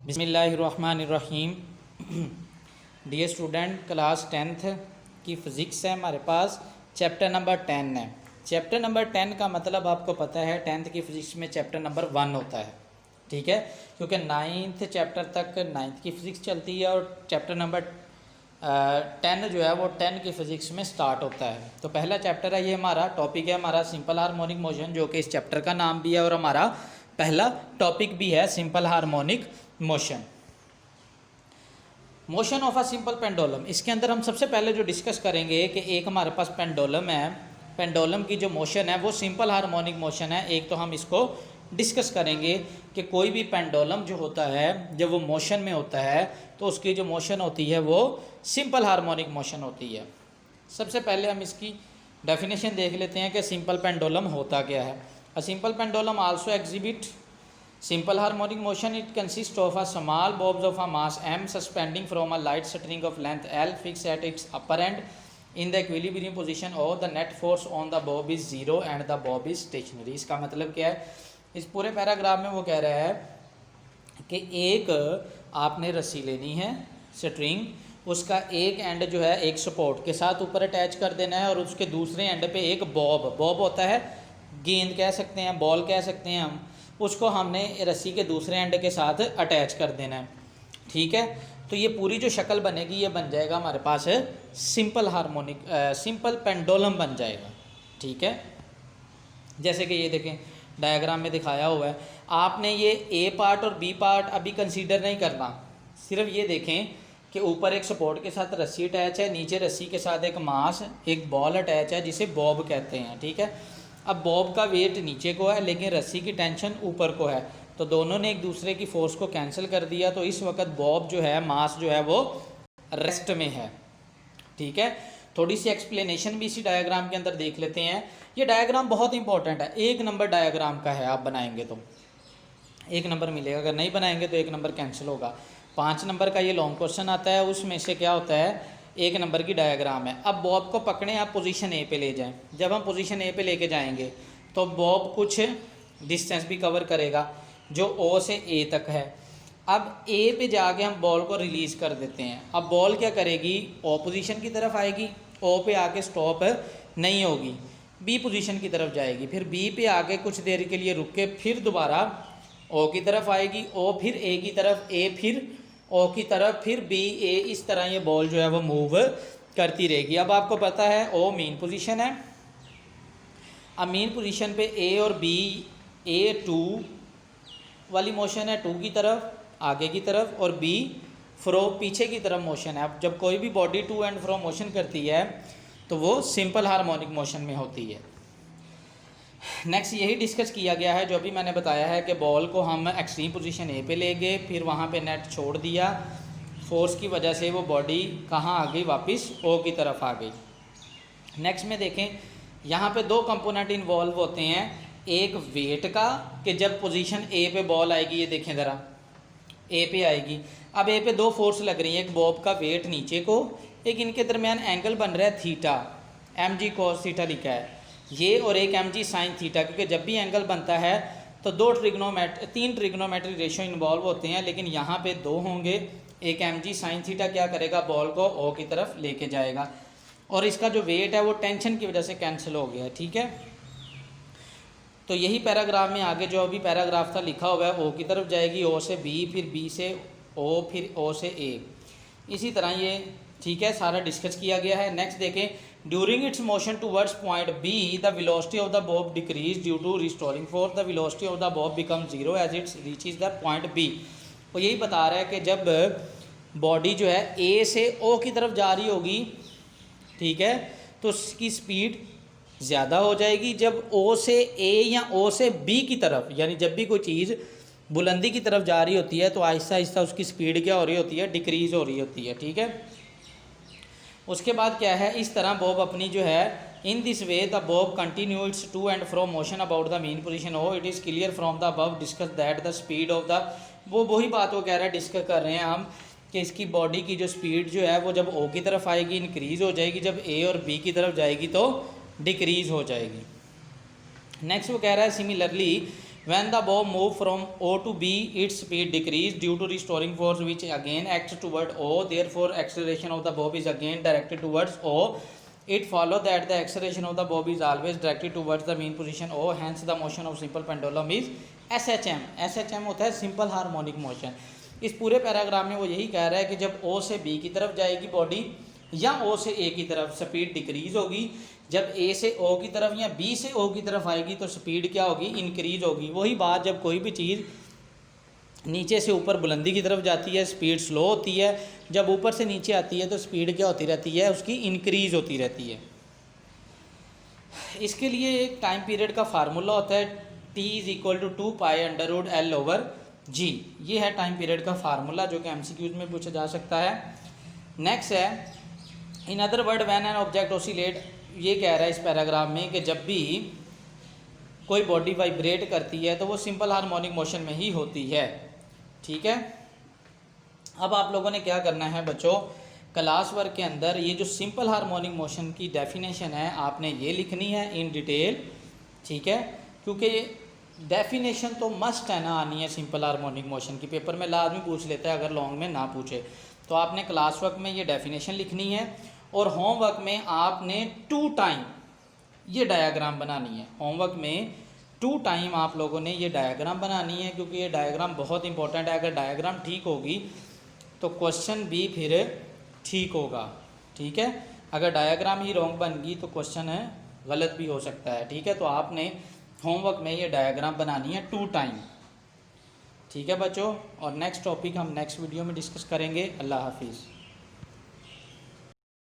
बिस्मिल्लाहिर्रहमानिर्रहीम। Dear student, class 10th की physics है हमारे पास। चैप्टर नंबर 10 है। चैप्टर नंबर 10 का मतलब आपको पता है 10th की फ़िज़िक्स में चैप्टर नंबर 1 होता है, ठीक है, क्योंकि 9th चैप्टर तक 9th की फ़िज़िक्स चलती है और चैप्टर नंबर 10 जो है वो 10 की फ़िज़िक्स में स्टार्ट होता है। तो पहला चैप्टर है, ये हमारा टॉपिक है हमारा सिंपल हार्मोनिक मोशन, जो कि इस चैप्टर का नाम भी है और हमारा पहला टॉपिक भी है simple harmonic motion. Motion of a simple pendulum, इसके अंदर हम सबसे पहले जो डिस्कस करेंगे कि एक हमारे पास पेंडुलम है, पेंडुलम की जो मोशन है वो सिंपल हार्मोनिक मोशन है। एक तो हम इसको डिस्कस करेंगे कि कोई भी पेंडुलम जो होता है जब वो मोशन में होता है तो उसकी जो मोशन होती है वो सिंपल हार्मोनिक मोशन होती है। सबसे पहले हम इसकी डेफिनेशन देख लेते हैं कि सिंपल पेंडुलम होता क्या है। A simple pendulum also exhibit simple harmonic motion. It consists of a small bobs of a mass m suspending from a light string of length L fixed at its upper end in the equilibrium position or the net force on the bob is zero and the bob is stationary। इसका मतलब क्या है, इस पूरे paragraph में वो कह रहा है कि एक आपने रस्सी लेनी है स्ट्रिंग, उसका एक एंड जो है एक सपोर्ट के साथ ऊपर अटैच कर देना है और उसके दूसरे एंड पे एक बॉब होता है, गेंद कह सकते हैं, बॉल कह सकते हैं हम, उसको हमने रस्सी के दूसरे एंड के साथ अटैच कर देना है, ठीक है। तो ये पूरी जो शक्ल बनेगी ये बन जाएगा हमारे पास सिंपल हार्मोनिक सिंपल पेंडुलम बन जाएगा, ठीक है। जैसे कि ये देखें डायग्राम में दिखाया हुआ है, आपने ये ए पार्ट और बी पार्ट अभी कंसीडर नहीं करना, सिर्फ ये देखें कि ऊपर एक सपोर्ट के साथ रस्सी अटैच है, नीचे रस्सी के साथ एक मास एक बॉल अटैच है जिसे बॉब कहते हैं, ठीक है। अब बॉब का वेट नीचे को है लेकिन रस्सी की टेंशन ऊपर को है, तो दोनों ने एक दूसरे की फोर्स को कैंसिल कर दिया, तो इस वक्त बॉब जो है मास जो है वो रेस्ट में है, ठीक है। थोड़ी सी एक्सप्लेनेशन भी इसी डायग्राम के अंदर देख लेते हैं। ये डायग्राम बहुत इंपॉर्टेंट है, 1 नंबर डायग्राम का है, आप बनाएंगे तो 1 नंबर मिलेगा, अगर नहीं बनाएंगे तो 1 नंबर कैंसिल होगा। 5 नंबर का ये लॉन्ग क्वेश्चन आता है, उसमें से क्या होता है 1 नंबर की डायग्राम है। अब बॉब को पकड़ें, आप पोजीशन ए पे ले जाएं, जब हम पोजीशन ए पे लेके जाएंगे तो बॉब कुछ डिस्टेंस भी कवर करेगा जो ओ से ए तक है। अब ए पे जाके हम बॉल को रिलीज़ कर देते हैं, अब बॉल क्या करेगी, ओ पोजीशन की तरफ आएगी, ओ पे आके स्टॉप नहीं होगी, बी पोजीशन की तरफ जाएगी, फिर बी पे आके कुछ देर के लिए रुक के फिर दोबारा ओ की तरफ आएगी, ओ फिर ए की तरफ, ए फिर ओ की तरफ, फिर बी ए, इस तरह ये बॉल जो है वो मूव करती रहेगी। अब आपको पता है ओ मेन पोजीशन है, अब मेन पोजीशन पे ए और बी, ए 2 वाली मोशन है 2 की तरफ आगे की तरफ और बी फ्रो पीछे की तरफ मोशन है। अब जब कोई भी body to and fro motion करती है तो वो सिंपल हार्मोनिक मोशन में होती है। नेक्स्ट यही डिस्कस किया गया है जो अभी मैंने बताया है कि बॉल को हम एक्सट्रीम पोजीशन ए पे ले गए, फिर वहाँ पे नेट छोड़ दिया, फोर्स की वजह से वो बॉडी कहाँ आ गई, वापस ओ की तरफ आ गई। नेक्स्ट में देखें यहाँ पे 2 कंपोनेंट इन्वॉल्व होते हैं, एक वेट का कि जब पोजीशन ए पे बॉल आएगी, ये देखें ज़रा ए पे आएगी, अब ए पे 2 फोर्स लग रही हैं, एक बॉब का वेट नीचे को, एक इनके दरमियान एंगल बन रहा है थीटा, mg cos थीटा लिखा है ये, और एक mg sin थीटा, क्योंकि जब भी एंगल बनता है तो 3 ट्रिग्नोमेट्री रेशियो इन्वॉल्व होते हैं, लेकिन यहाँ पे 2 होंगे। एक mg sin थीटा क्या करेगा, बॉल को ओ की तरफ लेके जाएगा और इसका जो वेट है वो टेंशन की वजह से कैंसिल हो गया, ठीक है। तो यही पैराग्राफ में आगे जो अभी पैराग्राफ था लिखा हुआ है, ओ की तरफ जाएगी, ओ से बी, फिर बी से ओ, फिर ओ से ए, इसी तरह ये, ठीक है, सारा डिस्कस किया गया है। नेक्स्ट देखें, during its motion towards point B the velocity of the bob decrease due to restoring force, the velocity of the bob become zero as its reaches the point B. वो यही बता रहा है कि जब बॉडी जो है ए से ओ की तरफ जा रही होगी, ठीक है, तो उसकी स्पीड ज़्यादा हो जाएगी, जब ओ से ए या ओ से बी की तरफ, यानी जब भी कोई चीज़ बुलंदी की तरफ जा रही होती है तो आहिस्ता आहिस्ता उसकी स्पीड क्या हो रही होती है, डिक्रीज़ हो रही होती है, ठीक है। उसके बाद क्या है, इस तरह बॉब अपनी जो है, in this way the bob continue its to and fro motion about the mean position O, it is clear from the above discuss that the speed of the, वो वही बात वो कह रहा है, डिस्कस कर रहे हैं हम कि इसकी बॉडी की जो स्पीड जो है वो जब ओ की तरफ आएगी इंक्रीज़ हो जाएगी, जब ए और बी की तरफ जाएगी तो डिक्रीज़ हो जाएगी। नेक्स्ट वो कह रहा है similarly When the bow move from O to B, its speed decrease due to restoring force which again acts toward O. Therefore, acceleration of the bob is again directed towards O. It follows that the acceleration of the bob is always directed towards the mean position O. Hence, the motion of simple pendulum is SHM. SHM होता है simple harmonic motion. इस पूरे paragraph में वो यही कह रहा है कि जब O से B की तरफ जाएगी बॉडी या O से A की तरफ, स्पीड डिक्रीज होगी। जब A से O की तरफ या B से O की तरफ आएगी तो स्पीड क्या होगी, इंक्रीज होगी। वही बात जब कोई भी चीज़ नीचे से ऊपर बुलंदी की तरफ जाती है स्पीड स्लो होती है, जब ऊपर से नीचे आती है तो स्पीड क्या होती रहती है, उसकी इंक्रीज होती रहती है। इसके लिए एक टाइम पीरियड का फार्मूला होता है T = 2 π/L/G। ये है टाइम पीरियड का फार्मूला जो कि MCQs में पूछा जा सकता है। नेक्स्ट है in other word when an object oscillate. ये कह रहा है इस पैराग्राफ में कि जब भी कोई बॉडी वाइब्रेट करती है तो वो सिंपल हार्मोनिक मोशन में ही होती है। ठीक है, अब आप लोगों ने क्या करना है बच्चों, क्लास वर्क के अंदर ये जो सिंपल हार्मोनिक मोशन की डेफिनेशन है आपने ये लिखनी है इन डिटेल। ठीक है, क्योंकि डेफिनेशन तो मस्ट है ना आनी है सिंपल हार्मोनिक मोशन की। पेपर में लाजमी पूछ लेता है अगर लॉन्ग में ना पूछे तो। आपने क्लास वर्क में ये डेफिनेशन लिखनी है और होमवर्क में आपने 2 टाइम ये डायग्राम बनानी है। होमवर्क में 2 टाइम आप लोगों ने ये डायग्राम बनानी है, क्योंकि ये डायग्राम बहुत इंपॉर्टेंट है। अगर डायग्राम ठीक होगी तो क्वेश्चन भी फिर ठीक होगा। ठीक है, अगर डायग्राम ही रॉन्ग बन गई तो क्वेश्चन है गलत भी हो सकता है। ठीक है, तो आपने होमवर्क में ये डायग्राम बनानी है 2 टाइम। ठीक है बच्चों, और नेक्स्ट टॉपिक हम नेक्स्ट वीडियो में डिस्कस करेंगे। अल्लाह हाफिज़।